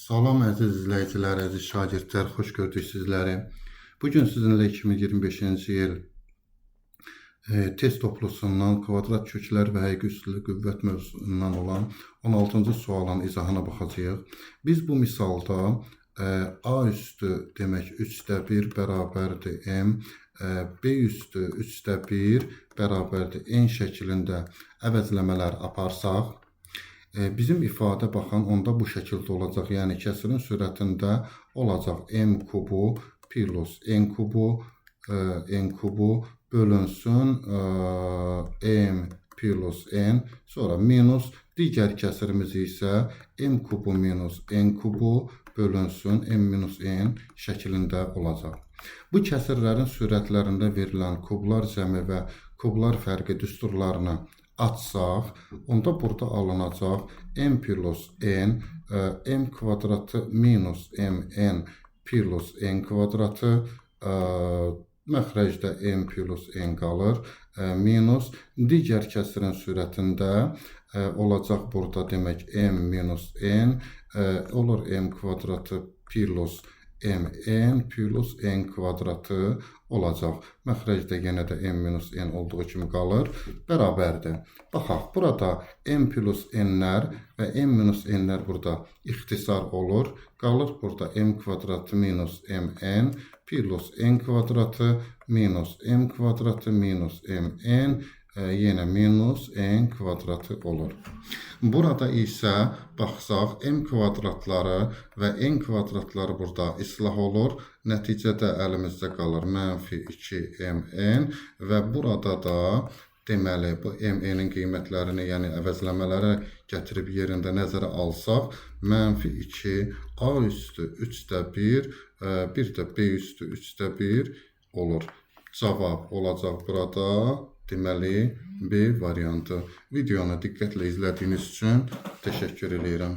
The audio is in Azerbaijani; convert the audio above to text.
Salam əziz izləyicilər, əziz şagirdlər, xoş gördük sizləri. Bugün sizinlə 2025-ci il test toplusundan kvadrat köklər və həqiqi üstünlük qüvvət mövzusundan olan 16-cı sualın izahına baxacağıq. Biz bu misalda A üstü demək 3/1 bərabərdir M, B üstü 3/1 bərabərdir N şəklində əvəzləmələr aparsaq, bizim ifadə baxın onda bu şəkildə olacaq. Yəni kəsirin sürətində olacaq M kubu plus N kubu bölünsün M plus N, sonra minus digər kəsirimiz isə M kubu minus N kubu bölünsün M minus N şəklində olacaq. Bu kəsirlərin sürətlərində verilən kublar cəmi və kublar fərqi düsturlarını açsaq, onda burada alınacaq M plus N, M kvadratı minus MN plus N kvadratı, məxrəcdə M plus N qalır, minus digər kəsirin sürətində olacaq burada demək M minus N, olur M kvadratı plus MN plus N kvadratı olacaq. Məxrəcdə yenə də M minus N olduğu kimi qalır, bərabərdir. Baxaq, burada M plus N'lər və M minus N'lər burada ixtisar olur. Qalır burada M kvadratı minus MN plus N kvadratı minus M kvadratı minus MN yenə minus N kvadratı olur. Burada isə baxsaq M kvadratları və N kvadratları burada islah olur. Nəticədə əlimizdə qalır -2MN və burada da deməli bu MN-in qiymətlərini, yəni əvəzləmələri gətirib yerində nəzərə alsaq, -2A üstü 3/1, bir də B üstü 3/1 olur. Cavab olacaq burada deməli B variantı. Videonu diqqətlə izlədiyiniz üçün təşəkkür edirəm.